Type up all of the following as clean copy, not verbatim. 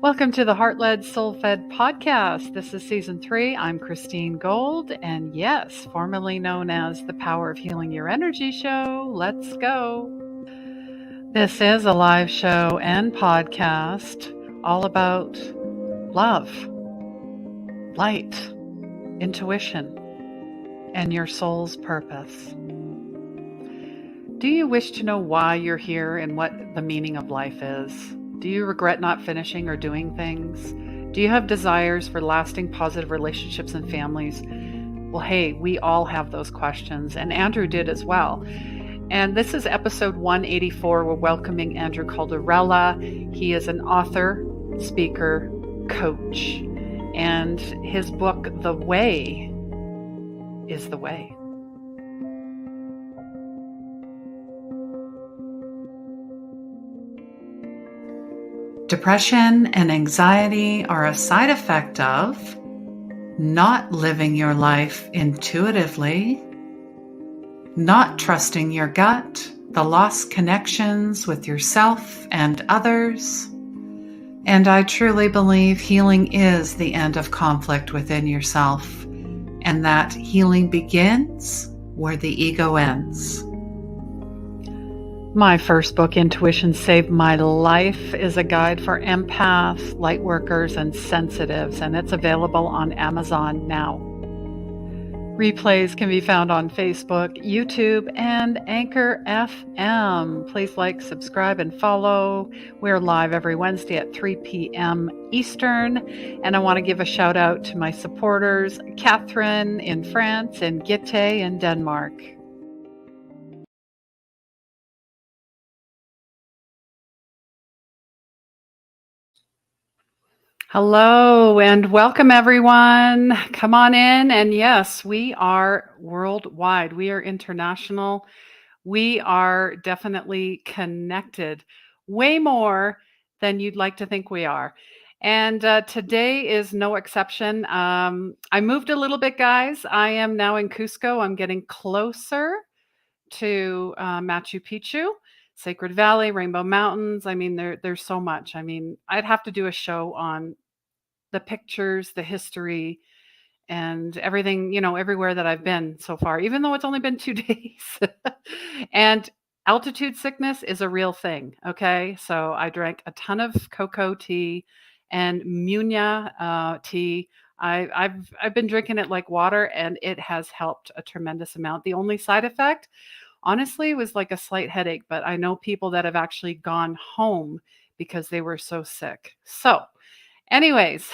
Welcome to the Heart-Led Soul-Fed podcast. This is season 3. I'm Christine Gold, and yes, formerly known as the Power of Healing Your Energy show. Let's go. This is a live show and podcast all about love, light, intuition, and your soul's purpose. Do you wish to know why you're here and what the meaning of life is? Do you regret not finishing or doing things? Do you have desires for lasting positive relationships and families? Well, hey, we all have those questions, and Andrew did as well. And this is episode 184. We're welcoming Andrew Calderella. He is an author, speaker, coach, and his book, The Way, is the way. Depression and anxiety are a side effect of not living your life intuitively, not trusting your gut, the lost connections with yourself and others. And I truly believe healing is the end of conflict within yourself, and that healing begins where the ego ends. My first book, Intuition Saved My Life, is a guide for empaths, light workers, and sensitives, and it's available on Amazon now. Replays can be found on Facebook, YouTube, and Anchor FM. Please like, subscribe, and follow. We're live every Wednesday at 3 p.m. Eastern. And I want to give a shout out to my supporters, Catherine in France and Gitte in Denmark. Hello and welcome everyone. Come on in. And yes, we are worldwide. We are international. We are definitely connected, way more than you'd like to think we are. And today is no exception. I moved a little bit, guys. I am now in Cusco. I'm getting closer to Machu Picchu, Sacred Valley, Rainbow Mountains. I mean, there's so much. I mean, I'd have to do a show on the pictures, the history, and everything, everywhere that I've been so far, even though it's only been 2 days. And altitude sickness is a real thing. Okay. So I drank a ton of cocoa tea and Munya tea. I've been drinking it like water, and it has helped a tremendous amount. The only side effect, honestly, was like a slight headache, but I know people that have actually gone home because they were so sick. So anyways,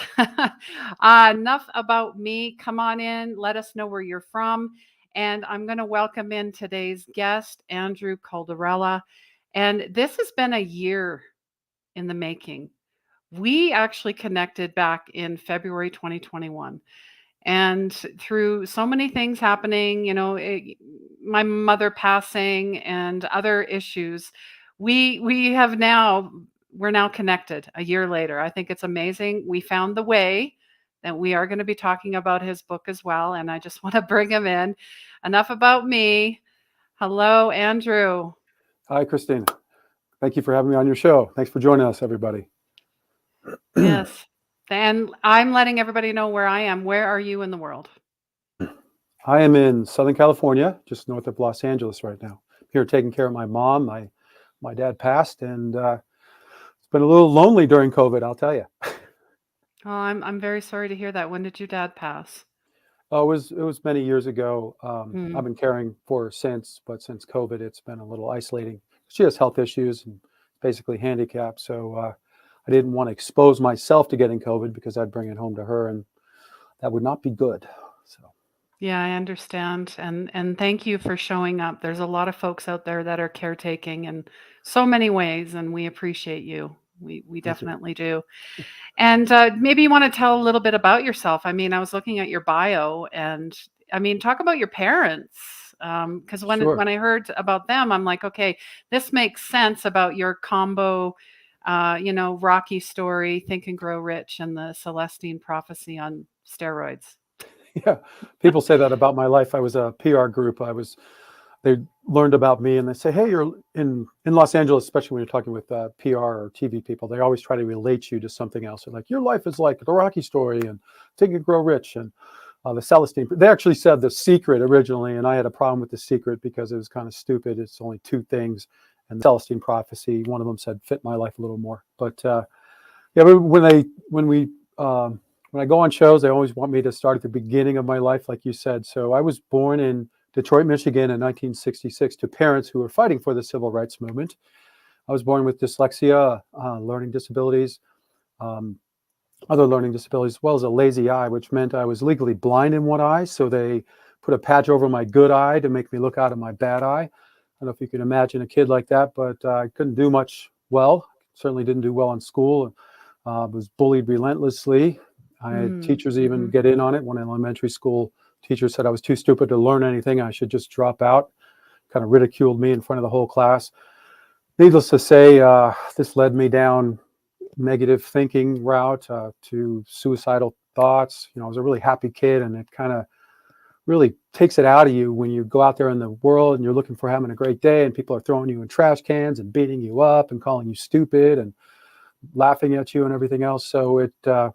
enough about me. Come on in. Let us know where you're from. And I'm going to welcome in today's guest, Andrew Calderella. And this has been a year in the making. We actually connected back in February 2021. And through so many things happening, my mother passing and other issues, we're now connected a year later. I think it's amazing. We found the way, and we are going to be talking about his book as well. And I just want to bring him in. Enough about me. Hello, Andrew. Hi, Christine. Thank you for having me on your show. Thanks for joining us, everybody. Yes. And I'm letting everybody know where I am. Where are you in the world? I am in Southern California, just north of Los Angeles right now. I'm here taking care of my mom. My dad passed, and it's been a little lonely during COVID, I'll tell you. Oh, I'm very sorry to hear that. When did your dad pass? Oh, it was many years ago. I've been caring for her since, but since COVID, it's been a little isolating. She has health issues and basically handicapped, so I didn't want to expose myself to getting COVID because I'd bring it home to her, and that would not be good. So. Yeah, I understand. And thank you for showing up. There's a lot of folks out there that are caretaking in so many ways, and we appreciate you. We definitely do. And maybe you want to tell a little bit about yourself. I mean, I was looking at your bio, and I mean, talk about your parents. Because when I heard about them, I'm like, okay, this makes sense about your combo, Rocky Story, Think and Grow Rich, and the Celestine Prophecy on steroids. Yeah, people say that about my life. I was a PR group. they learned about me, and they say, hey, you're in Los Angeles, especially when you're talking with PR or TV people, they always try to relate you to something else. They're like, your life is like the Rocky story and Think and Grow Rich and the Celestine. They actually said The Secret originally, and I had a problem with The Secret because it was kind of stupid. It's only two things. And the Celestine Prophecy, one of them said fit my life a little more. But yeah, when I go on shows, they always want me to start at the beginning of my life, like you said. So I was born in Detroit, Michigan in 1966 to parents who were fighting for the civil rights movement. I was born with dyslexia, learning disabilities, um, other learning disabilities, as well as a lazy eye, which meant I was legally blind in one eye. So they put a patch over my good eye to make me look out of my bad eye. I don't know if you can imagine a kid like that, but I couldn't do much well. Certainly didn't do well in school. Was bullied relentlessly. I had teachers even get in on it. One elementary school teacher said I was too stupid to learn anything. I should just drop out. Kind of ridiculed me in front of the whole class. Needless to say, this led me down negative thinking route to suicidal thoughts. I was a really happy kid, and it kind of really takes it out of you when you go out there in the world and you're looking for having a great day, and people are throwing you in trash cans and beating you up and calling you stupid and laughing at you and everything else. So it kind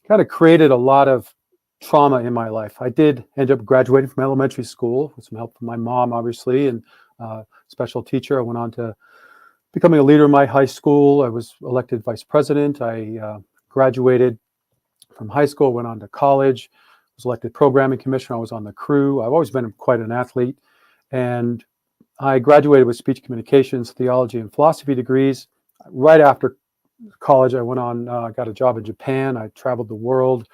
of created a lot of trauma in my life. I did end up graduating from elementary school with some help from my mom, obviously, and special teacher. I went on to becoming a leader in my high school. I was elected vice president. I graduated from high school, went on to college, was elected programming commissioner. I was on the crew. I've always been quite an athlete. And I graduated with speech communications, theology, and philosophy degrees. Right after college, I went on, got a job in Japan. I traveled the world.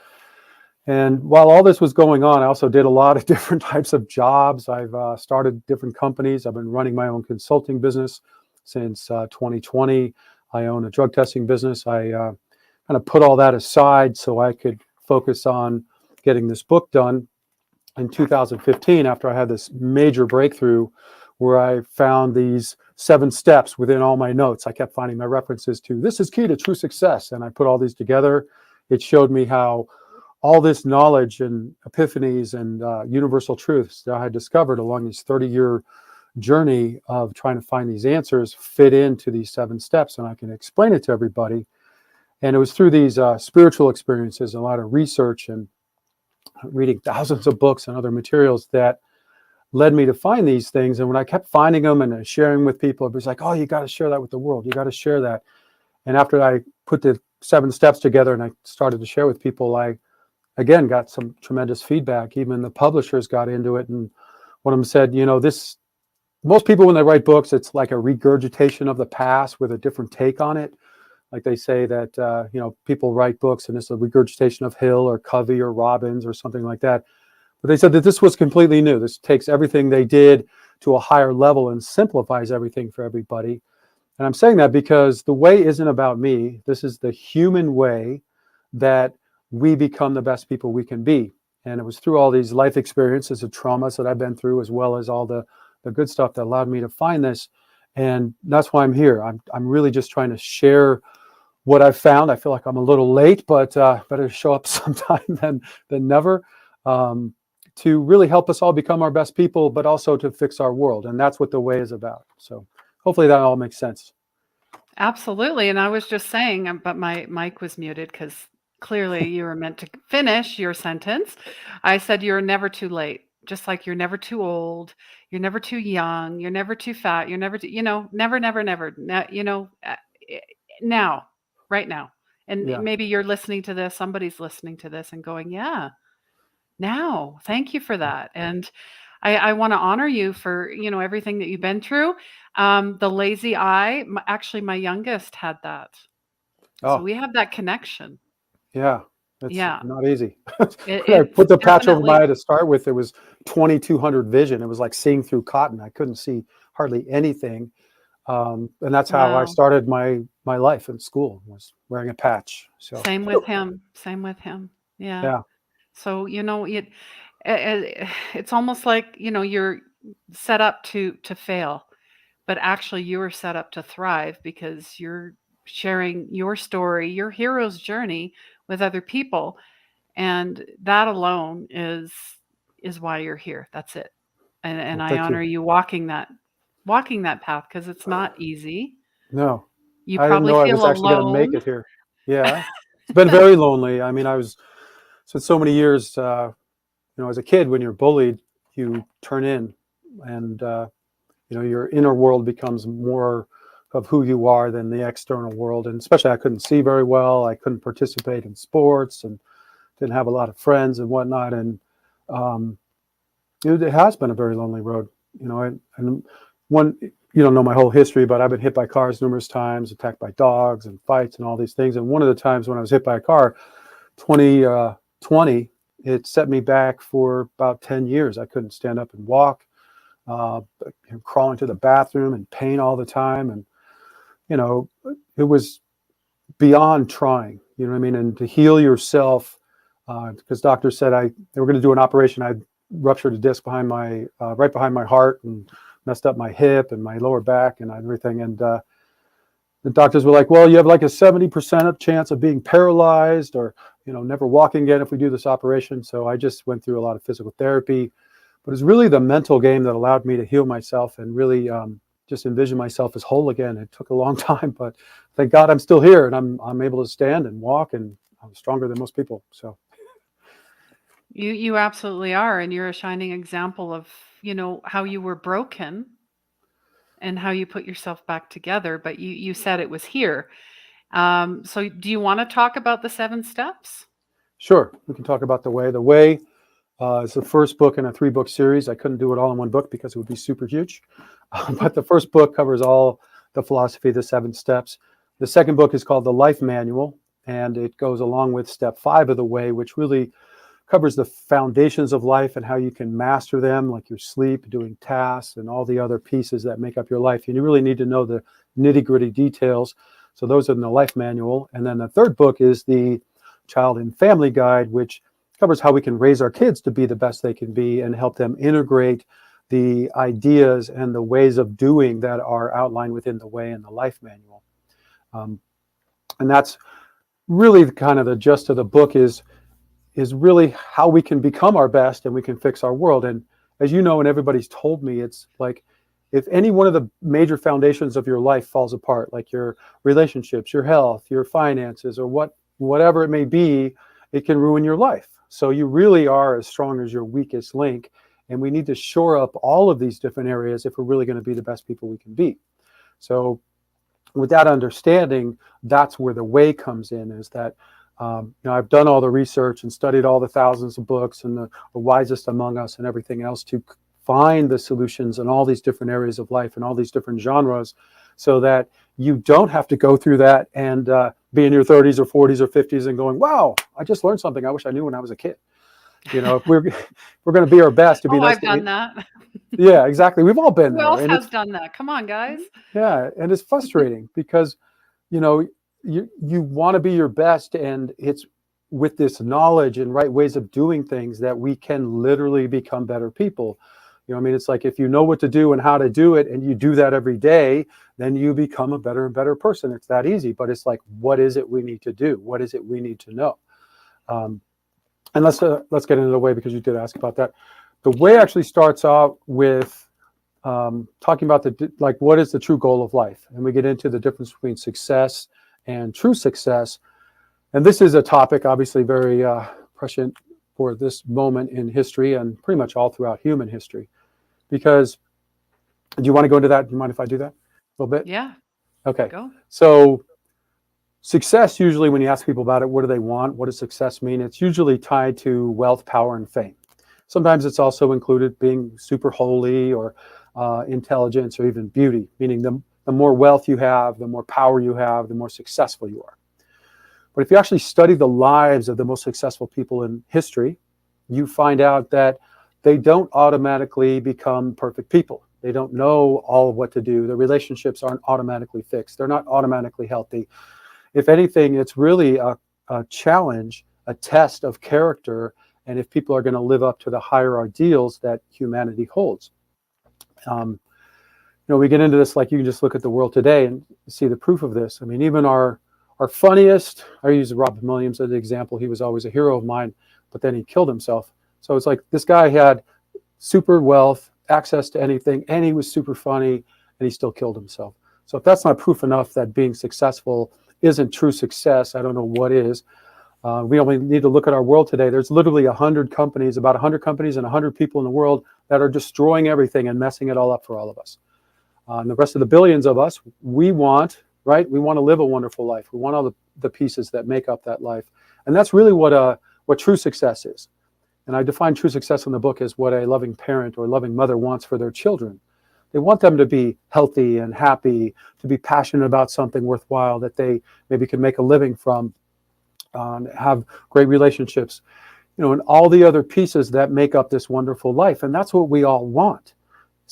And while all this was going on, I also did a lot of different types of jobs. I've started different companies. I've been running my own consulting business since 2020. I own a drug testing business. I kind of put all that aside so I could focus on getting this book done in 2015 after I had this major breakthrough where I found these 7 steps within all my notes. I kept finding my references to this is key to true success. And I put all these together. It showed me how all this knowledge and epiphanies and universal truths that I had discovered along this 30-year journey of trying to find these answers fit into these 7 steps, and I can explain it to everybody. And it was through these spiritual experiences, a lot of research and reading thousands of books and other materials that led me to find these things. And when I kept finding them and sharing with people, it was like, oh, you got to share that with the world. You got to share that. And after I put the 7 steps together and I started to share with people, I again got some tremendous feedback. Even the publishers got into it, and one of them said, this, most people when they write books, it's like a regurgitation of the past with a different take on it. Like they say that people write books and it's a regurgitation of Hill or Covey or Robbins or something like that. But they said that this was completely new. This takes everything they did to a higher level and simplifies everything for everybody. And I'm saying that because the way isn't about me. This is the human way that we become the best people we can be. And it was through all these life experiences of traumas that I've been through, as well as all the good stuff that allowed me to find this. And that's why I'm here. I'm really just trying to share what I've found. I feel like I'm a little late, but better show up sometime than never, to really help us all become our best people, but also to fix our world. And that's what the way is about. So hopefully that all makes sense. Absolutely. And I was just saying, but my mic was muted because clearly you were meant to finish your sentence. I said you're never too late, just like you're never too old, you're never too young, you're never too fat, you're never too, never, never, never. Eh, now, right now. And Yeah. maybe you're listening to this, somebody's listening to this and going, yeah, now. Thank you for that. And I want to honor you for, everything that you've been through. The lazy eye, actually, my youngest had that. So Oh, we have that connection. yeah. It's Yeah. not easy. When I It's put the patch over my definitely eye to start with, it was 2200 vision. It was like seeing through cotton. I couldn't see hardly anything. And that's how I wow. started my life in school, was wearing a patch. So Same with him. Same with him. Yeah. yeah, So, it's almost like, you're set up to fail, but actually you were set up to thrive because you're sharing your story, your hero's journey with other people. And that alone is why you're here. That's it. And Well, I thank honor you. you walking that path because it's not easy. No, You I didn't probably know I feel was actually going to make alone. it here. Yeah, it's been very lonely. I mean, I was so many years. As a kid, when you're bullied, you turn in, and your inner world becomes more of who you are than the external world. And especially, I couldn't see very well. I couldn't participate in sports, and didn't have a lot of friends and whatnot. And um, it has been a very lonely road. And one, you don't know my whole history, but I've been hit by cars numerous times, attacked by dogs and fights and all these things. And one of the times when I was hit by a car, 2020, it set me back for about 10 years. I couldn't stand up and walk, uh, crawling to the bathroom in pain all the time. And, you know, it was beyond trying, you know what I mean? And to heal yourself, because doctors said they were going to do an operation. I ruptured a disc behind right behind my heart, and messed up my hip and my lower back and everything. And the doctors were like, well, you have like a 70% chance of being paralyzed, or, never walking again if we do this operation. So I just went through a lot of physical therapy, but it's really the mental game that allowed me to heal myself and really just envision myself as whole again. It took a long time, but thank God I'm still here, and I'm able to stand and walk, and I'm stronger than most people. So You absolutely are, and you're a shining example of, how you were broken and how you put yourself back together, but you said it was here. So do you want to talk about the 7 steps? sure, we can talk about the way. The way is the first book in a 3-book series. I couldn't do it all in one book because it would be super huge. But the first book covers all the philosophy of the 7 steps. The second book is called The Life Manual, and it goes along with step 5 of the way, which really covers the foundations of life and how you can master them, like your sleep, doing tasks, and all the other pieces that make up your life. And you really need to know the nitty-gritty details. So those are in the Life Manual. And then the third book is the Child and Family Guide, which covers how we can raise our kids to be the best they can be and help them integrate the ideas and the ways of doing that are outlined within the way in the Life Manual. And that's really kind of the gist of the book is really how we can become our best and we can fix our world. And as you know, and everybody's told me, it's like if any one of the major foundations of your life falls apart, like your relationships, your health, your finances, or whatever it may be, it can ruin your life. So you really are as strong as your weakest link. And we need to shore up all of these different areas if we're really going to be the best people we can be. So with that understanding, that's where the way comes in, is that I've done all the research and studied all the thousands of books and the wisest among us and everything else to find the solutions in all these different areas of life and all these different genres, so that you don't have to go through that and be in your 30s or 40s or 50s and going, wow, I just learned something I wish I knew when I was a kid. If we're going to be our best, to be Oh, nice I've to. done that. Yeah, exactly. We've all been Who there, else and has it's done that? Come on, guys. yeah, and it's frustrating because you know you want to be your best, and it's with this knowledge and right ways of doing things that we can literally become better people. I mean, it's like if you know what to do and how to do it and you do that every day, then you become a better and better person. It's that easy. But it's like, what is it we need to do? What is it we need to know? um, and let's get into the way, because you did ask about that. The way Sure. actually starts out with talking about what is the true goal of life, and we get into the difference between success and true success. And this is a topic obviously very prescient for this moment in history and pretty much all throughout human history. Because do you want to go into that? Do you mind if I do that a little bit? Yeah, Okay. go. So success, usually when you ask people about it, what do they want? What does success mean? It's usually tied to wealth, power, and fame. Sometimes it's also included being super holy, or intelligence, or even beauty, meaning the more wealth you have, the more power you have, the more successful you are. But if you actually study the lives of the most successful people in history, you find out that they don't automatically become perfect people. They don't know all of what to do. Their relationships aren't automatically fixed. They're not automatically healthy. If anything, it's really a challenge, a test of character, and if people are going to live up to the higher ideals that humanity holds. Um, we get into this, like you can just look at the world today and see the proof of this. I mean, even our funniest, I use Robin Williams as an example. He was always a hero of mine, but then he killed himself. So it's like this guy had super wealth, access to anything, and he was super funny, and he still killed himself. So if that's not proof enough that being successful isn't true success, I don't know what is. We only need to look at our world today. There's literally 100 companies, about 100 companies and 100 people in the world that are destroying everything and messing it all up for all of us. And the rest of the billions of us, we want, right? We want to live a wonderful life. We want all the pieces that make up that life. And that's really what true success is. And I define true success in the book as what a loving parent or loving mother wants for their children. They want them to be healthy and happy, to be passionate about something worthwhile that they maybe can make a living from, have great relationships, and all the other pieces that make up this wonderful life. And that's what we all want.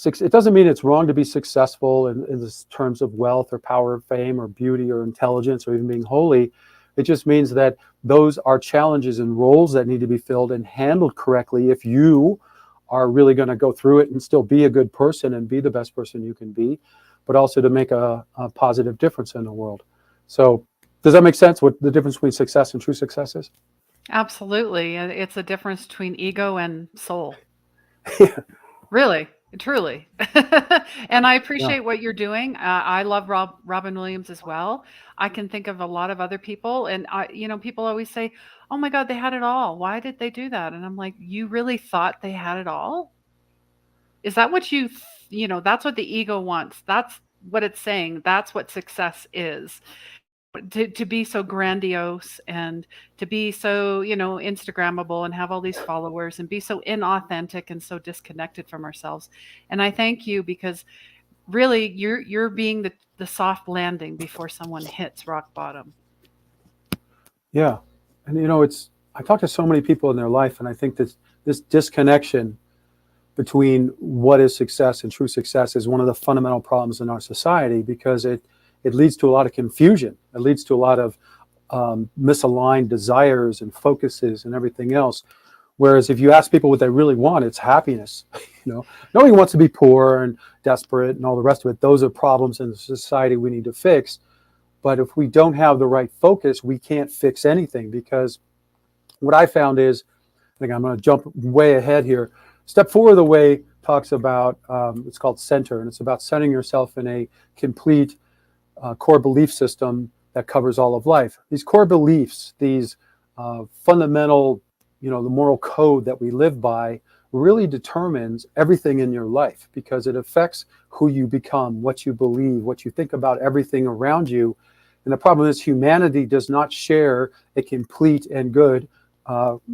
It doesn't mean it's wrong to be successful in this terms of wealth or power, fame, or beauty, or intelligence, or even being holy. It just means that those are challenges and roles that need to be filled and handled correctly if you are really going to go through it and still be a good person and be the best person you can be, but also to make a positive difference in the world. So does that make sense, what the difference between success and true success is? Absolutely. It's a difference between ego and soul. Yeah. Really, truly. And I Yeah. appreciate what you're doing. I love Robin Williams as well. I can think of a lot of other people, and people always say, "Oh my God, they had it all. Why did they do that?" And I'm like, "You really thought they had it all? Is that what that's what the ego wants. That's what it's saying. That's what success is. To be so grandiose and to be so, Instagrammable and have all these followers and be so inauthentic and so disconnected from ourselves." And I thank you because really you're being the soft landing before someone hits rock bottom. Yeah. And I talk to so many people in their life, and I think that this disconnection between what is success and true success is one of the fundamental problems in our society, because it leads to a lot of confusion. It leads to a lot of misaligned desires and focuses and everything else. Whereas if you ask people what they really want, it's happiness. Nobody wants to be poor and desperate and all the rest of it. Those are problems in the society we need to fix. But if we don't have the right focus, we can't fix anything, because what I found is, I think I'm going to jump way ahead here. Step 4 of the way talks about, it's called center, and it's about centering yourself in a complete core belief system that covers all of life. These core beliefs, these fundamental, the moral code that we live by, really determines everything in your life, because it affects who you become, what you believe, what you think about everything around you. And the problem is humanity does not share a complete and good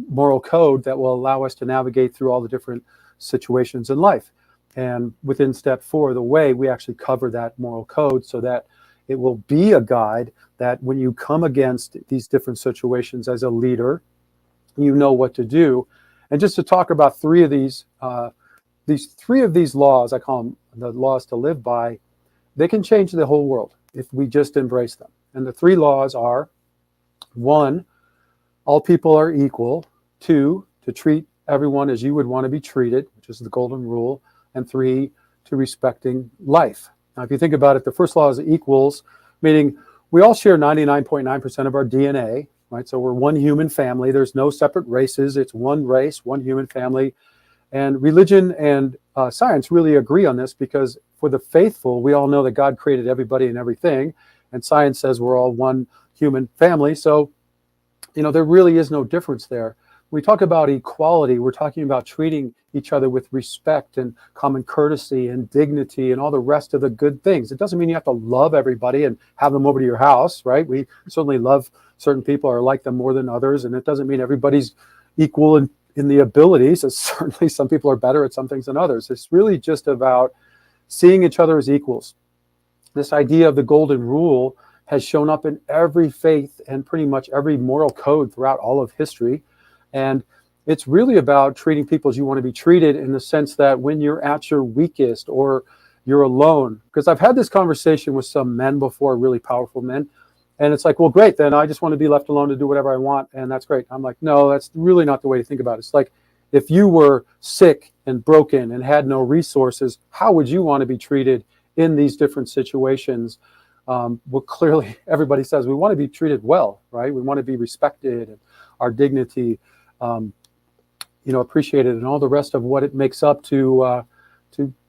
moral code that will allow us to navigate through all the different situations in life. And within step 4 of the way, we actually cover that moral code so that it will be a guide that when you come against these different situations as a leader, you know what to do. And just to talk about 3 of these 3 of these laws, I call them the laws to live by, they can change the whole world if we just embrace them. And the 3 laws are: 1, all people are equal; 2, to treat everyone as you would want to be treated, which is the golden rule; and 3, to respecting life. Now, if you think about it, the first law is equals, meaning we all share 99.9% of our DNA, right? So we're one human family. There's no separate races. It's one race, one human family. And religion and science really agree on this, because for the faithful, we all know that God created everybody and everything. And science says we're all one human family. So, there really is no difference there. When we talk about equality, we're talking about treating each other with respect and common courtesy and dignity and all the rest of the good things. It doesn't mean you have to love everybody and have them over to your house, right? We certainly love certain people or like them more than others. And it doesn't mean everybody's equal in the abilities. Certainly some people are better at some things than others. It's really just about seeing each other as equals. This idea of the golden rule has shown up in every faith and pretty much every moral code throughout all of history. And it's really about treating people as you want to be treated, in the sense that when you're at your weakest or you're alone, because I've had this conversation with some men before, really powerful men, and it's like, well, great, then I just want to be left alone to do whatever I want, and that's great. I'm like, no, that's really not the way to think about it. It's like, if you were sick and broken and had no resources, how would you want to be treated in these different situations? Well, clearly everybody says we want to be treated well, right? We want to be respected, and our dignity, appreciated, and all the rest of what it makes up to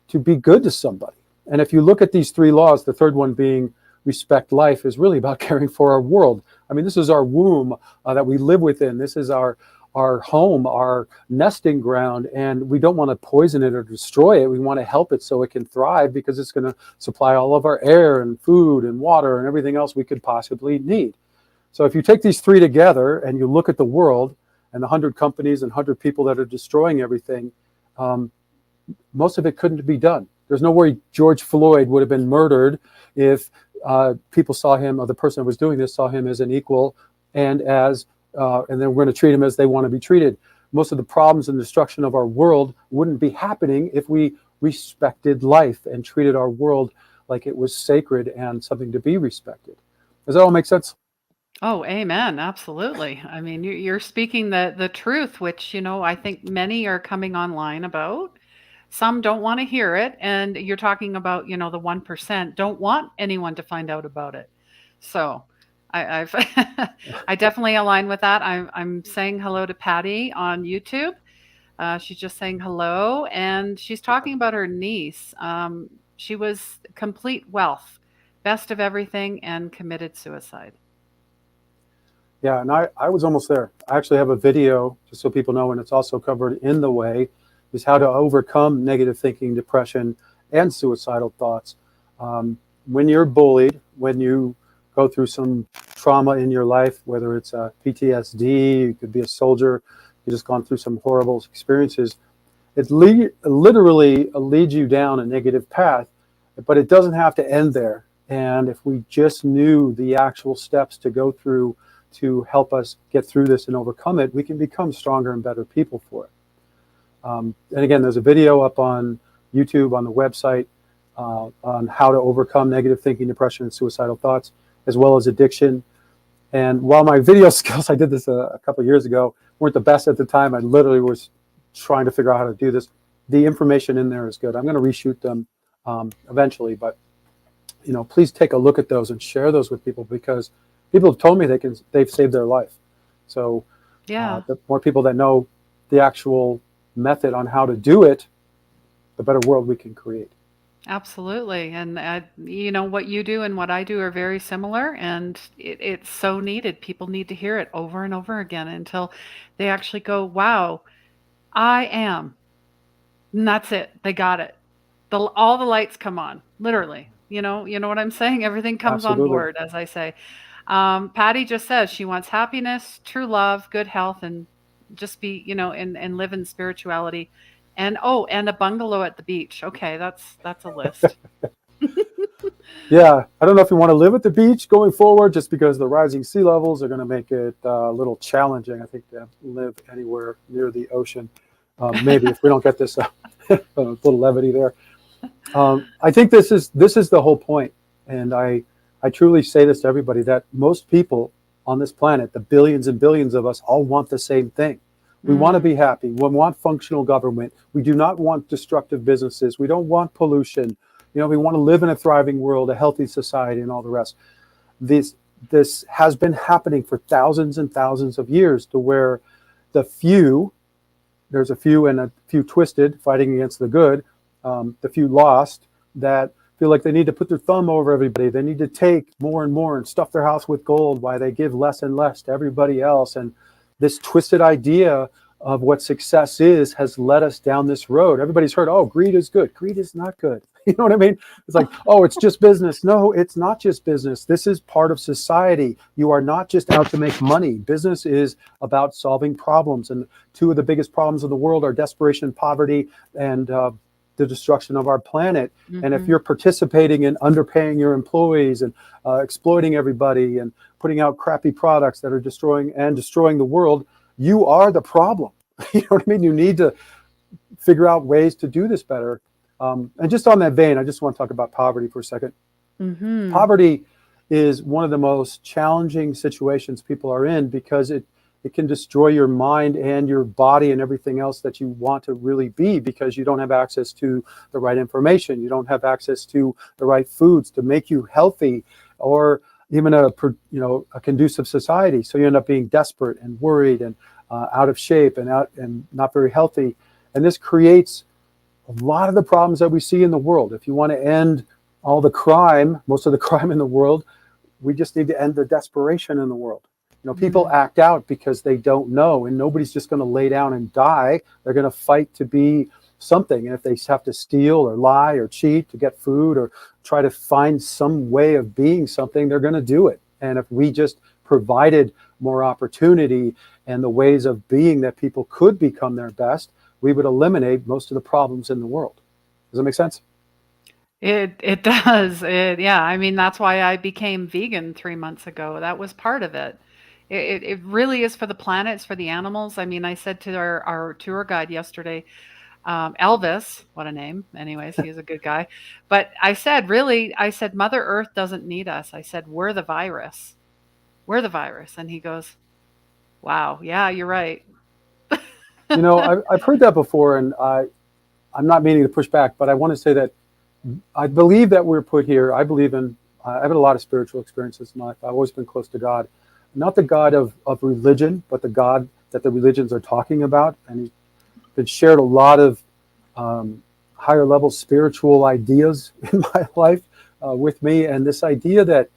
to be good to somebody. And if you look at these three laws, the third one being respect life, is really about caring for our world. I mean, this is our womb that we live within. This is our home, our nesting ground, and we don't want to poison it or destroy it. We want to help it so it can thrive, because it's going to supply all of our air and food and water and everything else we could possibly need. So if you take these three together and you look at the world and the 100 companies and 100 people that are destroying everything, most of it couldn't be done. There's no way George Floyd would have been murdered if people saw him, or the person that was doing this saw him as an equal, and as and then we're going to treat them as they want to be treated. Most of the problems and destruction of our world wouldn't be happening if we respected life and treated our world like it was sacred and something to be respected. Does that all make sense? Oh, amen. Absolutely. I mean, you're speaking the truth, which, I think many are coming online about. Some don't want to hear it. And you're talking about, the 1% don't want anyone to find out about it. So I've I definitely align with that. I'm saying hello to Patty on YouTube. She's just saying hello, and she's talking about her niece. She was complete wealth, best of everything, and committed suicide. Yeah, and I was almost there. I actually have a video, just so people know, and it's also covered in the way, is how to overcome negative thinking, depression, and suicidal thoughts. When you're bullied, when you go through some trauma in your life, whether it's PTSD, you could be a soldier, you just gone through some horrible experiences, it literally leads you down a negative path, but it doesn't have to end there. And if we just knew the actual steps to go through to help us get through this and overcome it, we can become stronger and better people for it. And again, there's a video up on YouTube, on the website, on how to overcome negative thinking, depression, and suicidal thoughts, as well as addiction. And while my video skills, I did this a couple of years ago, weren't the best at the time, I literally was trying to figure out how to do this. The information in there is good. I'm going to reshoot them eventually, but please take a look at those and share those with people, because people have told me they've saved their life. So Yeah. the more people that know the actual method on how to do it, the better world we can create. Absolutely. And, what you do and what I do are very similar, and it's so needed. People need to hear it over and over again until they actually go, wow, I am. And that's it. They got it. All the lights come on, literally. You know what I'm saying? Everything comes on Absolutely. board, as I say. Patty just says she wants happiness, true love, good health, and just be, and live in spirituality. And and a bungalow at the beach. Okay, that's a list. Yeah, I don't know if you want to live at the beach going forward, just because the rising sea levels are going to make it a little challenging, I think, to live anywhere near the ocean. Maybe if we don't get this a little levity there. I think this is the whole point, and I truly say this to everybody, that most people on this planet, the billions and billions of us, all want the same thing. We want to be happy. We want functional government. We do not want destructive businesses. We don't want pollution. We want to live in a thriving world, a healthy society, and all the rest. This has been happening for thousands and thousands of years, to where there's a few and a few twisted fighting against the good, the few lost that feel like they need to put their thumb over everybody. They need to take more and more and stuff their house with gold, while they give less and less to everybody else. And this twisted idea of what success is has led us down this road. Everybody's heard, oh, greed is good. Greed is not good. You know what I mean? It's like, oh, it's just business. No, it's not just business. This is part of society. You are not just out to make money. Business is about solving problems. And two of the biggest problems of the world are desperation, poverty, and the destruction of our planet. Mm-hmm. And if you're participating in underpaying your employees and exploiting everybody and putting out crappy products that are destroying the world, you are the problem. You know what I mean? You need to figure out ways to do this better. And just on that vein, I just want to talk about poverty for a second. Mm-hmm. Poverty is one of the most challenging situations people are in, because it can destroy your mind and your body and everything else that you want to really be, because you don't have access to the right information. You don't have access to the right foods to make you healthy, or even a conducive society. So you end up being desperate and worried and out of shape and not very healthy. And this creates a lot of the problems that we see in the world. If you want to end all the crime, most of the crime in the world, we just need to end the desperation in the world. You know, people Mm. act out because they don't know, and nobody's just going to lay down and die. They're going to fight to be something. And if they have to steal or lie or cheat to get food or try to find some way of being something, they're going to do it. And if we just provided more opportunity and the ways of being that people could become their best, we would eliminate most of the problems in the world. Does that make sense? It does. Yeah, I mean, that's why I became vegan 3 months ago. That was part of it. It really is for the planet, it's for the animals. I mean, I said to our tour guide yesterday, Elvis, what a name. Anyways, he was a good guy. But I said, really, I said, Mother Earth doesn't need us. I said, we're the virus. We're the virus. And he goes, wow, yeah, you're right. You know, I've heard that before, and I'm not meaning to push back, but I want to say that I believe that we're put here. I believe in, I've had a lot of spiritual experiences in life. I've always been close to God. Not the God of religion, but the God that the religions are talking about. And he's been shared a lot of higher level spiritual ideas in my life with me. And this idea that,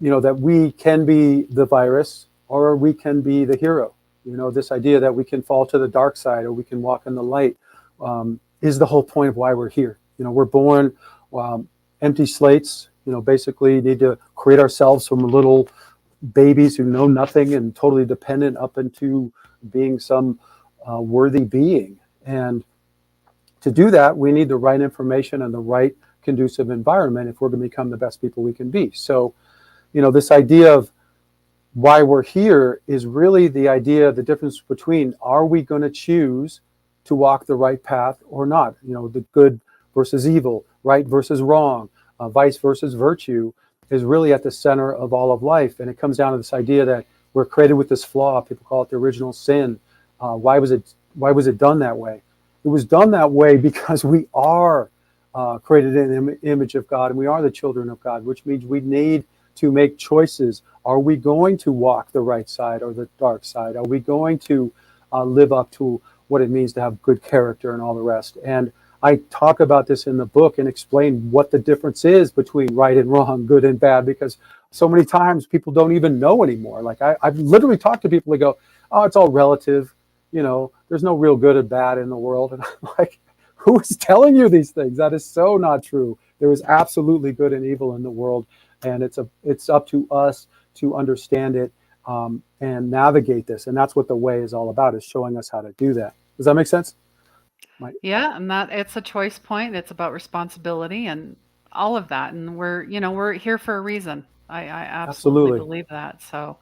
you know, that we can be the virus or we can be the hero. You know, this idea that we can fall to the dark side or we can walk in the light is the whole point of why we're here. You know, we're born empty slates, you know, basically need to create ourselves from little babies who know nothing and totally dependent up into being some worthy being. And to do that, we need the right information and the right conducive environment if we're going to become the best people we can be. So, you know, this idea of why we're here is really the idea, the difference between, are we going to choose to walk the right path or not? You know, the good versus evil, right versus wrong, vice versus virtue is really at the center of all of life. And it comes down to this idea that we're created with this flaw. People call it the original sin. Why was it done that way? It was done that way because we are created in the image of God, and we are the children of God, which means we need to make choices. Are we going to walk the right side or the dark side? Are we going to live up to what it means to have good character and all the rest? And I talk about this in the book and explain what the difference is between right and wrong, good and bad, because so many times people don't even know anymore. Like I've literally talked to people that go, oh, it's all relative. You know, there's no real good and bad in the world. And I'm like, who is telling you these things? That is so not true. There is absolutely good and evil in the world. And it's up to us to understand it and navigate this. And that's what the way is all about, is showing us how to do that. Does that make sense? Yeah, and that it's a choice point. It's about responsibility and all of that. And we're here for a reason. I absolutely Absolutely. believe that. So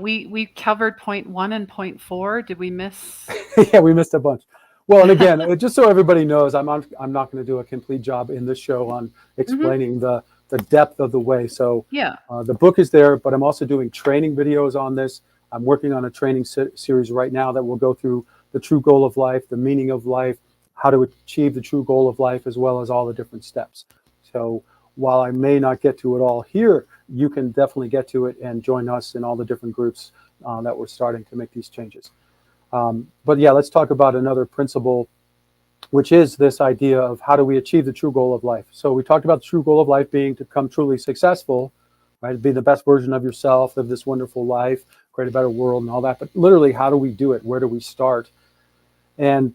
we covered point one and point four. Did we miss? Yeah, we missed a bunch. Well, and again, just so everybody knows, I'm not going to do a complete job in this show on Hmm. explaining the depth of the way. So Yeah. the book is there, but I'm also doing training videos on this. I'm working on a training series right now that will go through the true goal of life, the meaning of life, how to achieve the true goal of life, as well as all the different steps. So while I may not get to it all here, you can definitely get to it and join us in all the different groups that we're starting to make these changes. But yeah, let's talk about another principle, which is this idea of how do we achieve the true goal of life. So we talked about the true goal of life being to become truly successful, right? Be the best version of yourself, live this wonderful life, create a better world and all that. But literally, how do we do it? Where do we start? And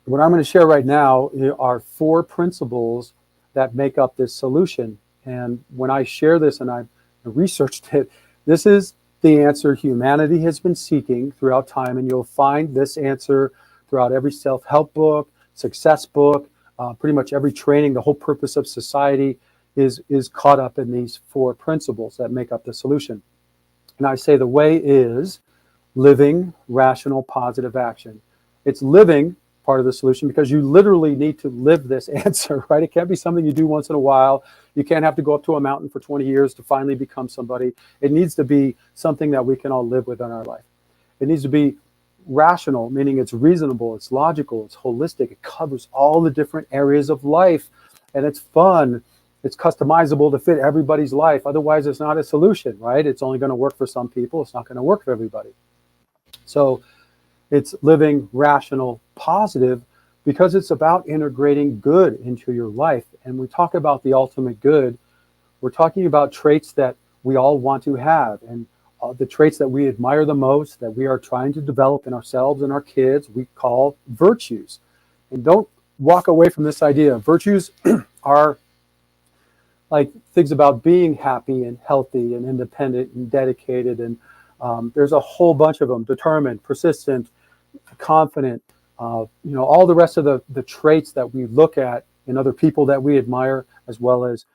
what I'm going to share right now are 4 principles that make up this solution. And when I share this, and I researched it, this is the answer humanity has been seeking throughout time. And you'll find this answer throughout every self-help book, success book, pretty much every training. The whole purpose of society is caught up in these 4 principles that make up the solution. And I say the way is living, rational, positive action. It's living part of the solution because you literally need to live this answer, right? It can't be something you do once in a while. You can't have to go up to a mountain for 20 years to finally become somebody. It needs to be something that we can all live with in our life. It needs to be rational, meaning it's reasonable, it's logical, it's holistic. It covers all the different areas of life, and it's fun. It's customizable to fit everybody's life. Otherwise, it's not a solution, right? It's only going to work for some people. It's not going to work for everybody. So It's living rational positive because it's about integrating good into your life. And we talk about the ultimate good. We're talking about traits that we all want to have, and the traits that we admire the most, that we are trying to develop in ourselves and our kids, we call virtues. And don't walk away from this idea. Virtues are like things about being happy and healthy and independent and dedicated. And there's a whole bunch of them: determined, persistent, confident, all the rest of the traits that we look at in other people that we admire, as well as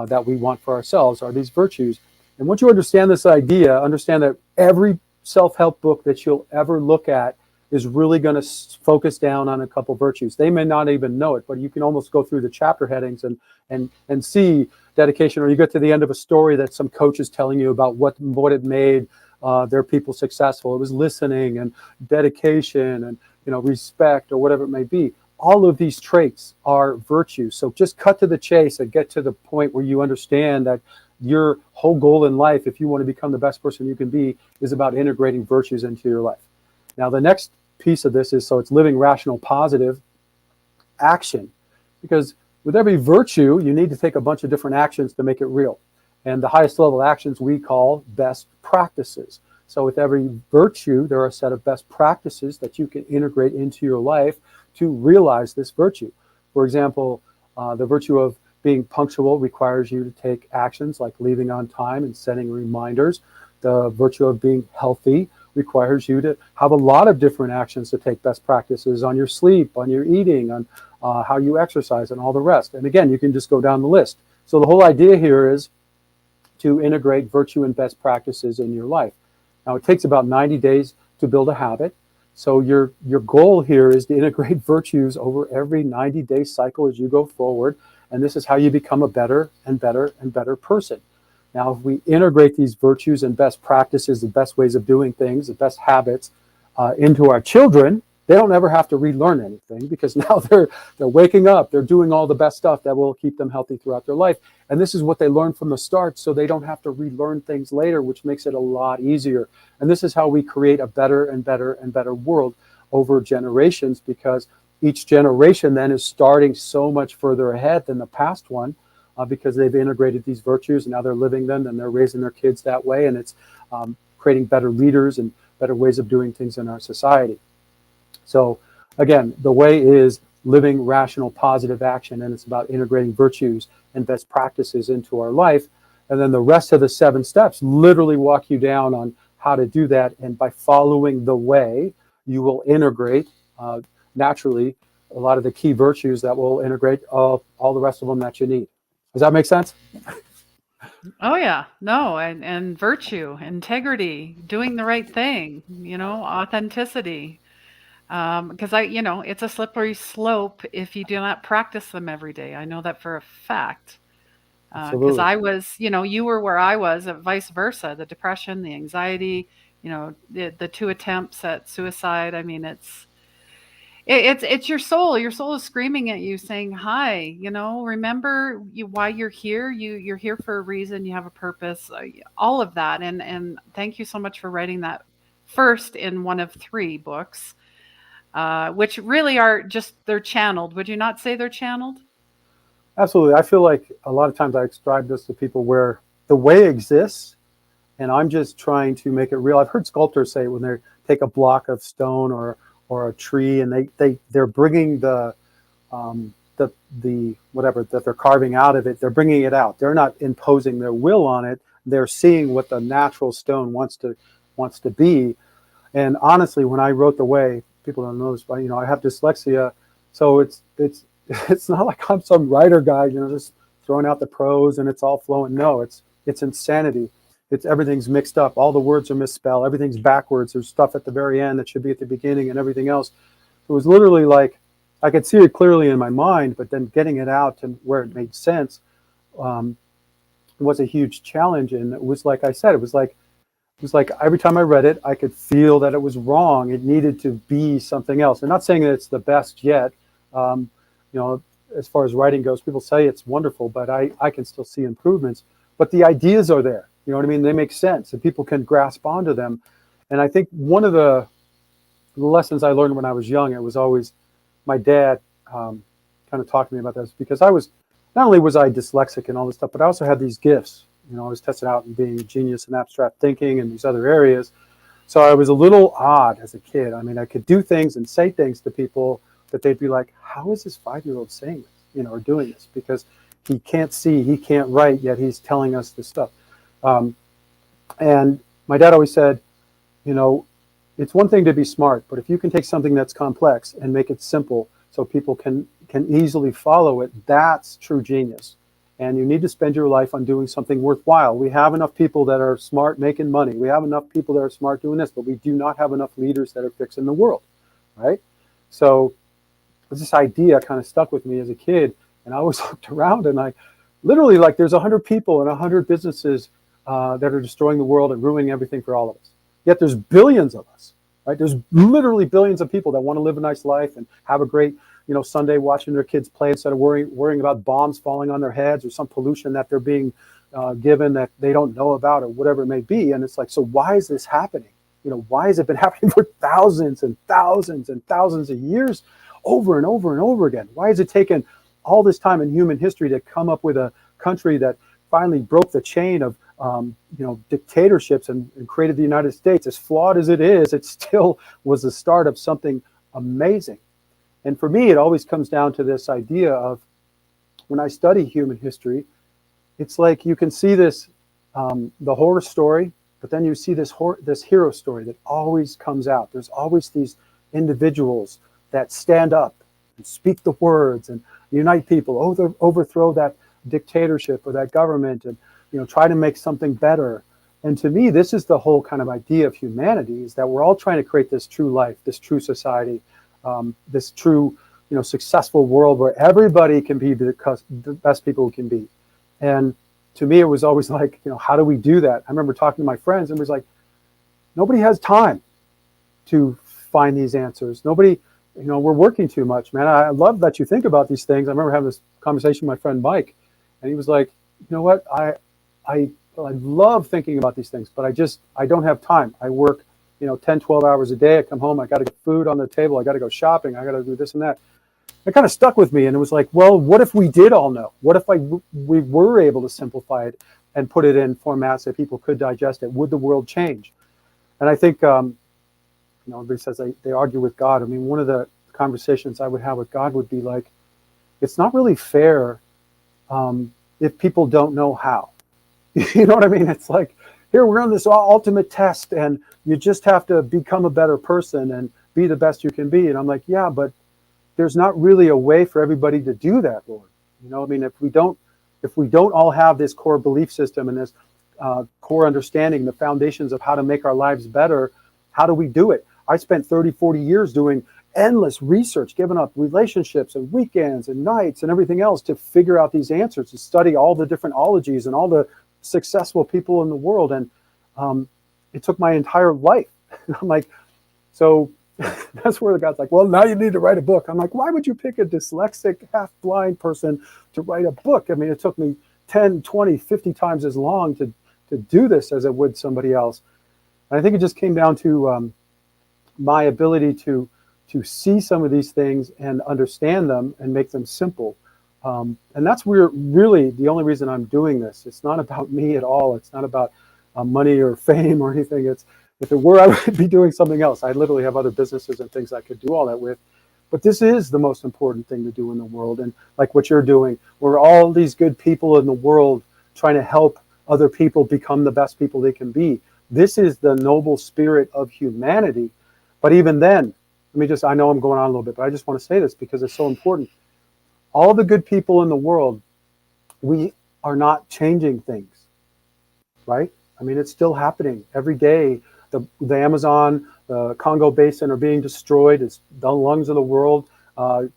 that we want for ourselves, are these virtues. And once you understand this idea, understand that every self-help book that you'll ever look at is really going to focus down on a couple virtues. They may not even know it, but you can almost go through the chapter headings and see dedication, or you get to the end of a story that some coach is telling you about what it made their people successful. It was listening and dedication and respect, or whatever it may be. All of these traits are virtues. So just cut to the chase and get to the point where you understand that your whole goal in life, if you want to become the best person you can be, is about integrating virtues into your life. Now, the next piece of this is, so it's living rational positive action, because with every virtue, you need to take a bunch of different actions to make it real. And the highest level actions we call best practices. So with every virtue, there are a set of best practices that you can integrate into your life to realize this virtue. For example, the virtue of being punctual requires you to take actions like leaving on time and setting reminders. The virtue of being healthy requires you to have a lot of different actions to take best practices on your sleep, on your eating, on how you exercise, and all the rest. And again, you can just go down the list. So the whole idea here is to integrate virtue and best practices in your life. Now, it takes about 90 days to build a habit. So your goal here is to integrate virtues over every 90-day cycle as you go forward. And this is how you become a better and better and better person. Now, if we integrate these virtues and best practices, the best ways of doing things, the best habits into our children, they don't ever have to relearn anything, because now they're waking up, they're doing all the best stuff that will keep them healthy throughout their life. And this is what they learn from the start, so they don't have to relearn things later, which makes it a lot easier. And this is how we create a better and better and better world over generations, because each generation then is starting so much further ahead than the past one, because they've integrated these virtues and now they're living them and they're raising their kids that way. And it's creating better leaders and better ways of doing things in our society. So again, the way is living rational, positive action, and it's about integrating virtues and best practices into our life. And then the rest of the 7 steps literally walk you down on how to do that. And by following the way, you will integrate naturally a lot of the key virtues that will integrate all the rest of them that you need. Does that make sense? Oh yeah, no, and virtue, integrity, doing the right thing, authenticity. Because it's a slippery slope if you do not practice them every day. I know that for a fact. Because Absolutely. I was, you were where I was, vice versa. The depression, the anxiety, the 2 attempts at suicide. I mean, it's your soul. Your soul is screaming at you, saying, "Hi, remember why you're here. You're here for a reason. You have a purpose. All of that." And thank you so much for writing that first in one of 3 books, which really are just, they're channeled. Would you not say they're channeled? Absolutely. I feel like a lot of times I describe this to people where the way exists, and I'm just trying to make it real. I've heard sculptors say when they take a block of stone or a tree, and they're bringing the whatever that they're carving out of it, they're bringing it out. They're not imposing their will on it. They're seeing what the natural stone wants to be. And honestly, when I wrote the way, people don't know this, but I have dyslexia, so it's not like I'm some writer guy, just throwing out the prose and it's all flowing. No, it's insanity. It's everything's mixed up. All the words are misspelled. Everything's backwards. There's stuff at the very end that should be at the beginning and everything else. It was literally like I could see it clearly in my mind, but then getting it out to where it made sense was a huge challenge. And it was like I said, it was like every time I read it, I could feel that it was wrong. It needed to be something else. I'm not saying that it's the best yet. As far as writing goes, people say it's wonderful, but I can still see improvements. But the ideas are there. You know what I mean? They make sense and people can grasp onto them. And I think one of the the lessons I learned when I was young, it was always my dad kind of talked to me about this, because not only was I dyslexic and all this stuff, but I also had these gifts. I was tested out in being a genius in abstract thinking and these other areas. So I was a little odd as a kid. I mean, I could do things and say things to people that they'd be like, how is this 5-year-old saying this, or doing this? Because he can't see, he can't write, yet he's telling us this stuff. And my dad always said, it's one thing to be smart, but if you can take something that's complex and make it simple so people can easily follow it, that's true genius. And you need to spend your life on doing something worthwhile. We have enough people that are smart making money. We have enough people that are smart doing this, but we do not have enough leaders that are fixing the world, right? So this idea kind of stuck with me as a kid, and I always looked around and I literally, like, there's 100 people and 100 businesses that are destroying the world and ruining everything for all of us. Yet there's billions of us, right? There's literally billions of people that want to live a nice life and have a great, Sunday watching their kids play instead of worrying about bombs falling on their heads or some pollution that they're being given that they don't know about or whatever it may be. And it's like, so why is this happening? Why has it been happening for thousands and thousands and thousands of years over and over and over again? Why has it taken all this time in human history to come up with a country that finally broke the chain of dictatorships and created the United States? As flawed as it is, it still was the start of something amazing. And for me, it always comes down to this idea of, when I study human history, it's like you can see this, the horror story, but then you see this hero story that always comes out. There's always these individuals that stand up and speak the words and unite people, overthrow that dictatorship or that government, and try to make something better. And to me, this is the whole kind of idea of humanity, is that we're all trying to create this true life, this true society, this true, successful world where everybody can be the best people can be. And to me, it was always like, how do we do that? I remember talking to my friends and it was like, nobody has time to find these answers. Nobody, we're working too much, man. I love that you think about these things. I remember having this conversation with my friend Mike, and he was like, you know what? I love thinking about these things, but I don't have time. I work, 10, 12 hours a day. I come home, I got to get food on the table. I got to go shopping. I got to do this and that. It kind of stuck with me. And it was like, well, what if we did all know? What if we were able to simplify it and put it in formats that people could digest it? Would the world change? And I think, everybody says they argue with God. I mean, one of the conversations I would have with God would be like, it's not really fair if people don't know how. You know what I mean? It's like, here, we're on this ultimate test, and you just have to become a better person and be the best you can be. And I'm like, yeah, but there's not really a way for everybody to do that, Lord. I mean, if we don't all have this core belief system and this core understanding, the foundations of how to make our lives better, how do we do it? I spent 30, 40 years doing endless research, giving up relationships and weekends and nights and everything else to figure out these answers, to study all the different ologies and all the successful people in the world. And it took my entire life. I'm like, so that's where the God's like, well, now you need to write a book. I'm like, why would you pick a dyslexic, half-blind person to write a book? I mean, it took me 10, 20, 50 times as long to do this as it would somebody else. And I think it just came down to my ability to see some of these things and understand them and make them simple. And that's really the only reason I'm doing this. It's not about me at all. It's not about money or fame or anything. If it were, I would be doing something else. I literally have other businesses and things I could do all that with. But this is the most important thing to do in the world. And like what you're doing, we're all these good people in the world trying to help other people become the best people they can be. This is the noble spirit of humanity. But even then, I know I'm going on a little bit, but I just want to say this because it's so important. All the good people in the world, we are not changing things, right? I mean, it's still happening every day. The Amazon, the Congo Basin are being destroyed. It's the lungs of the world.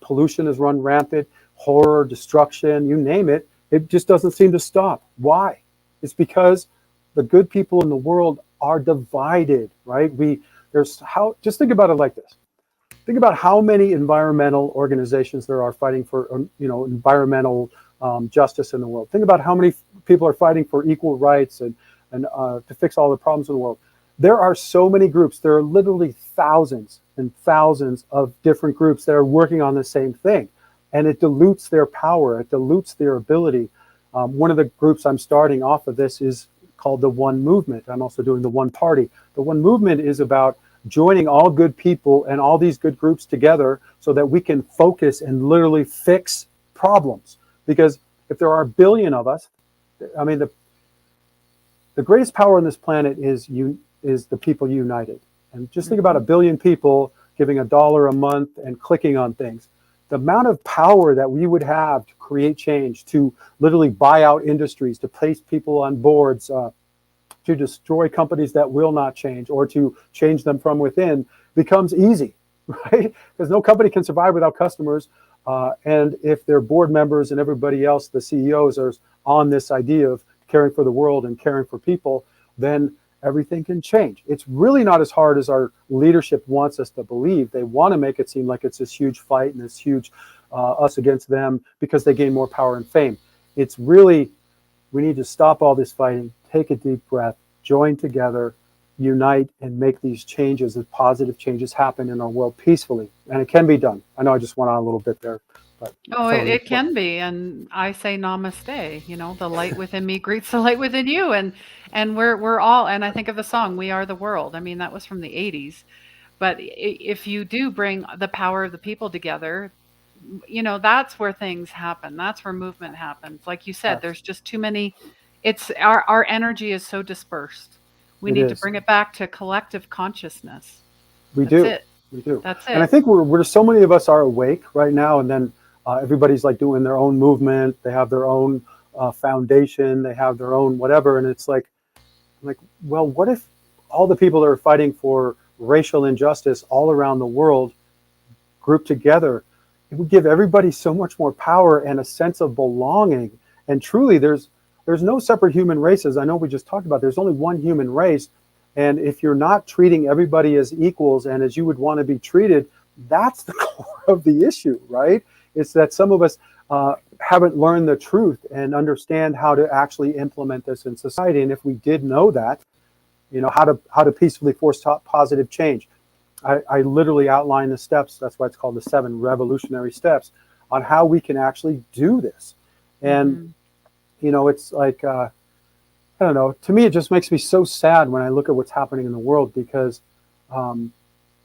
Pollution has run rampant, horror, destruction, you name it. It just doesn't seem to stop. Why? It's because the good people in the world are divided, right? Just think about it like this. Think about how many environmental organizations there are fighting for, environmental justice in the world. Think about how many people are fighting for equal rights and to fix all the problems in the world. There are so many groups. There are literally thousands and thousands of different groups that are working on the same thing. And it dilutes their power, it dilutes their ability. One of the groups I'm starting off of this is called the One Movement. I'm also doing the One Party. The One Movement is about joining all good people and all these good groups together so that we can focus and literally fix problems. Because if there are a billion of us, I mean, the greatest power on this planet is the people united. And just think about a billion people giving $1 a month and clicking on things. The amount of power that we would have to create change, to literally buy out industries, to place people on boards, to destroy companies that will not change, or to change them from within, becomes easy, right? Because no company can survive without customers. And if their board members and everybody else, the CEOs, are on this idea of caring for the world and caring for people, then everything can change. It's really not as hard as our leadership wants us to believe. They want to make it seem like it's this huge fight and this huge us against them because they gain more power and fame. It's really, we need to stop all this fighting, take a deep breath, join together, unite, and make these changes, as positive changes happen in our world peacefully. And it can be done. I know I just went on a little bit there, but Oh, some of it the, can be, and I say namaste. The light within me greets the light within you, and we're all. And I think of the song "We Are the World." I mean, that was from the '80s. But if you do bring the power of the people together, that's where things happen. That's where movement happens. Like you said, there's just too many. It's our energy is so dispersed. We it need to is. bring it back to collective consciousness. We That's do. it. We do. That's And I it. think we're so many of us are awake right now, and then everybody's like doing their own movement. They have their own foundation. They have their own whatever. And it's like, well, what if all the people that are fighting for racial injustice all around the world grouped together? It would give everybody so much more power and a sense of belonging. And truly, there's no separate human races. I know we just talked about there's only one human race. And if you're not treating everybody as equals and as you would want to be treated, that's the core of the issue, right? It's that some of us haven't learned the truth and understand how to actually implement this in society. And if we did know that, how to peacefully force positive change. I literally outline the steps. That's why it's called the 7 revolutionary steps on how we can actually do this. And, Hmm. it's like, I don't know. To me, it just makes me so sad when I look at what's happening in the world because um,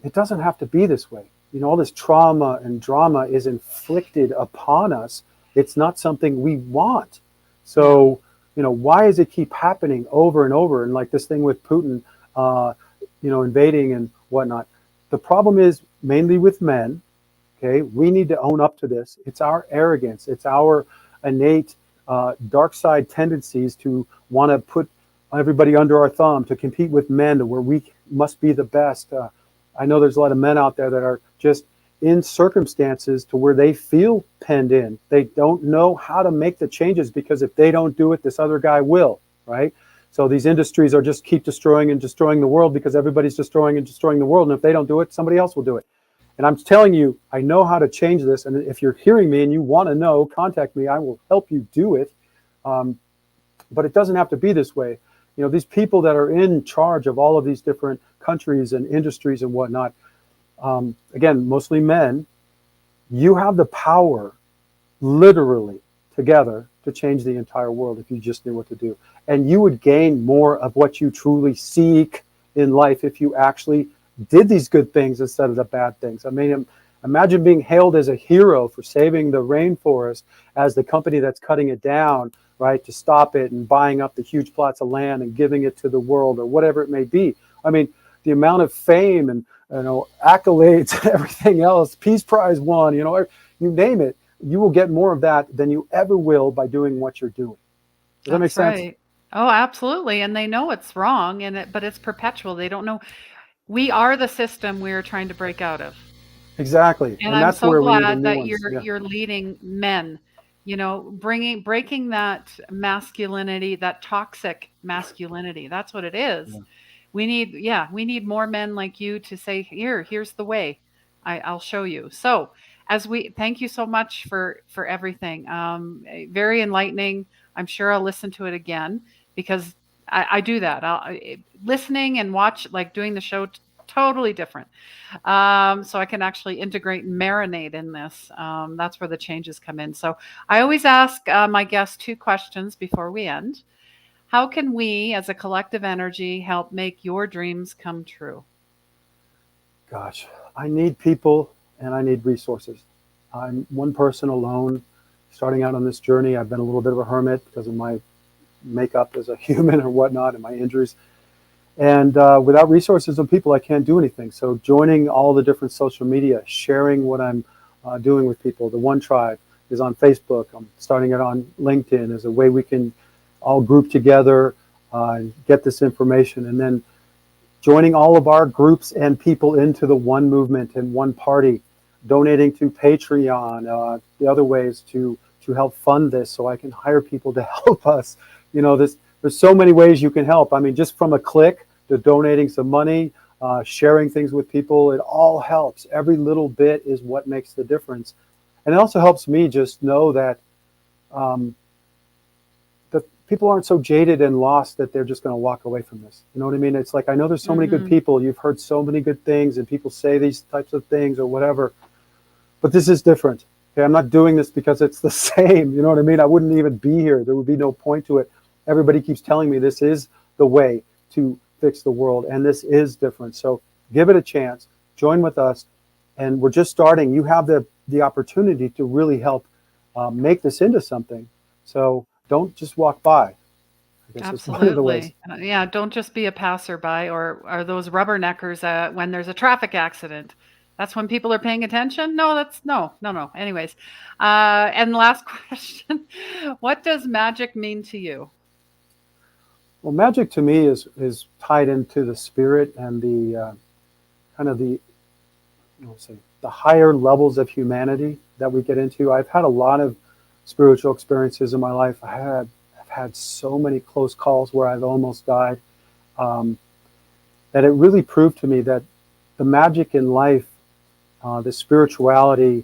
it doesn't have to be this way. All this trauma and drama is inflicted upon us. It's not something we want. Yeah. So, why does it keep happening over and over? And like this thing with Putin, uh, invading and whatnot. The problem is mainly with men. Okay, we need to own up to this. It's our arrogance. It's our innate dark side tendencies to want to put everybody under our thumb, to compete with men where we must be the best. I know there's a lot of men out there that are just in circumstances to where they feel penned in. They don't know how to make the changes because if they don't do it, this other guy will, right? So these industries are just keep destroying and destroying the world because everybody's destroying and destroying the world. And if they don't do it, somebody else will do it. And I'm telling you, I know how to change this. And if you're hearing me and you want to know, contact me. I will help you do it. Um, but it doesn't have to be this way. These people that are in charge of all of these different countries and industries and whatnot, again, mostly men, you have the power literally together to change the entire world if you just knew what to do. And you would gain more of what you truly seek in life if you actually did these good things instead of the bad things. I mean, imagine being hailed as a hero for saving the rainforest as the company that's cutting it down, right, to stop it and buying up the huge plots of land and giving it to the world or whatever it may be. I mean, the amount of fame and accolades and everything else, Peace Prize won, you name it, you will get more of that than you ever will by doing what you're doing. Does that make That's sense? right. Oh, absolutely. And they know it's wrong, but it's perpetual. They don't know. We are the system we are trying to break out of. Exactly. And And I'm that's so where we need a glad that nuance. Yeah. you're leading men, breaking that masculinity, that toxic masculinity. That's what it is. Yeah. We need more men like you to say, here's the way. I'll show you. So, as we thank you so much for everything. Very enlightening. I'm sure I'll listen to it again because I do that. Listening and watch, like doing the show, totally different. So I can actually integrate and marinate in this. That's where the changes come in. So I always ask my guests two questions before we end. How can we, as a collective energy, help make your dreams come true? Gosh, I need people and I need resources. I'm one person alone starting out on this journey. I've been a little bit of a hermit because of my makeup as a human or whatnot and my injuries. And without resources and people, I can't do anything. So joining all the different social media, sharing what I'm doing with people. The One Tribe is on Facebook. I'm starting it on LinkedIn as a way we can all group together and get this information. And then joining all of our groups and people into the one movement and one party, donating to Patreon, the other ways to help fund this so I can hire people to help us. There's so many ways you can help. I mean, just from a click to donating some money, sharing things with people, it all helps. Every little bit is what makes the difference. And it also helps me just know that that people aren't so jaded and lost that they're just going to walk away from this. You know what I mean? It's like, I know there's so many good people. You've heard so many good things and people say these types of things or whatever, but this is different. Okay, I'm not doing this because it's the same. You know what I mean? I wouldn't even be here. There would be no point to it. Everybody keeps telling me this is the way to fix the world, and this is different. So give it a chance. Join with us, and we're just starting. You have the opportunity to really help make this into something. So don't just walk by. I guess it's one of the ways. Absolutely. Yeah, don't just be a passerby or those rubberneckers when there's a traffic accident. That's when people are paying attention? No, that's no, no, no. Anyways, and last question, what does magic mean to you? Well, magic to me is tied into the spirit and the kind of the say the higher levels of humanity that we get into. I've had a lot of spiritual experiences in my life. I've had so many close calls where I've almost died. Um, that it really proved to me that the magic in life, the spirituality,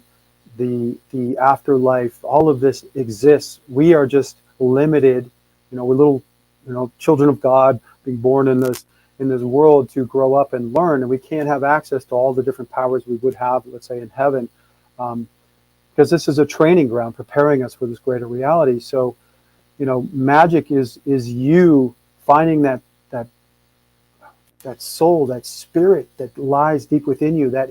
the afterlife, all of this exists. We are just limited. We're little, children of God being born in this world to grow up and learn, and we can't have access to all the different powers we would have, let's say, in heaven, because this is a training ground preparing us for this greater reality. So, magic is you finding that soul, that spirit that lies deep within you, that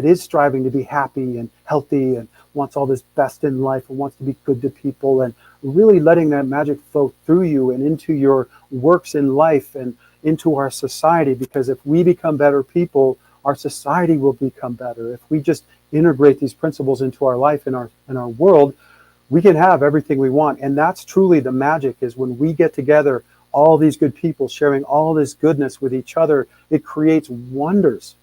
is striving to be happy and healthy and wants all this best in life and wants to be good to people, and really letting that magic flow through you and into your works in life and into our society. Because if we become better people, our society will become better. If we just integrate these principles into our life and our world, we can have everything we want. And that's truly the magic, is when we get together, all these good people sharing all this goodness with each other, it creates wonders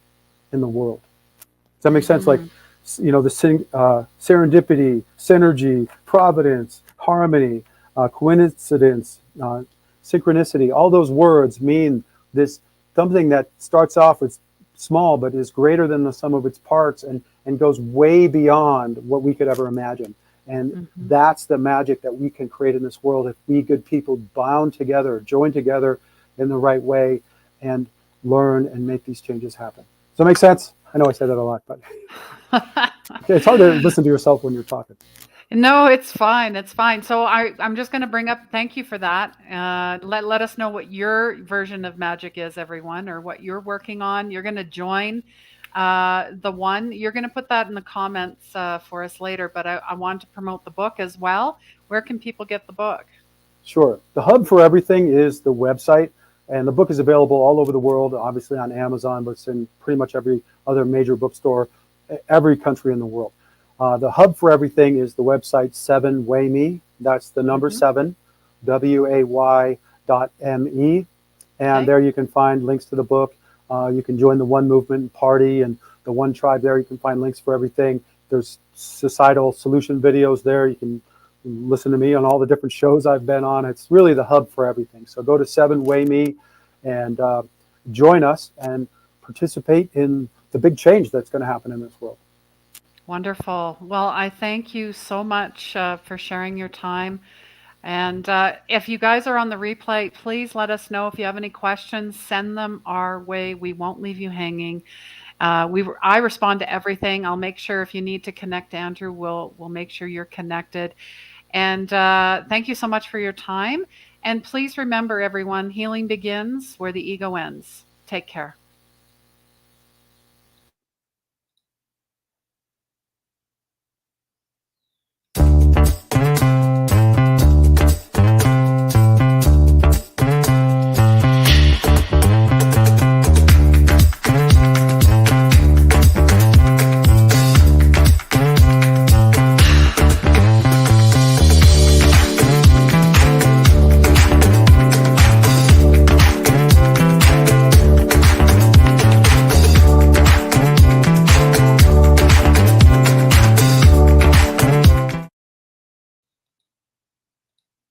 in the world. Does that make sense? Like, the serendipity, synergy, providence, harmony, coincidence, synchronicity, all those words mean this something that starts off with small but is greater than the sum of its parts and goes way beyond what we could ever imagine. And that's the magic that we can create in this world if we good people bound together, join together in the right way, and learn and make these changes happen. Does that make sense? I know I said that a lot, but it's hard to listen to yourself when you're talking. No, it's fine. It's fine. So I'm just going to bring up, thank you for that. Let us know what your version of magic is, everyone, or what you're working on. You're going to join the one. You're going to put that in the comments for us later, but I want to promote the book as well. Where can people get the book? Sure. The hub for everything is the website, and the book is available all over the world, obviously on Amazon, but it's in pretty much every other major bookstore, every country in the world. The hub for everything is the website 7wayme. That's the number 7, WAY.me. And there you can find links to the book. You can join the One Movement Party and the One Tribe there. You can find links for everything. There's societal solution videos there. You can listen to me on all the different shows I've been on. It's really the hub for everything. So go to 7wayme and join us and participate in the big change that's going to happen in this world. Wonderful. Well, I thank you so much for sharing your time. And if you guys are on the replay, please let us know if you have any questions. Send them our way. We won't leave you hanging. I respond to everything. I'll make sure if you need to connect to Andrew, we'll make sure you're connected. And thank you so much for your time. And please remember, everyone, healing begins where the ego ends. Take care.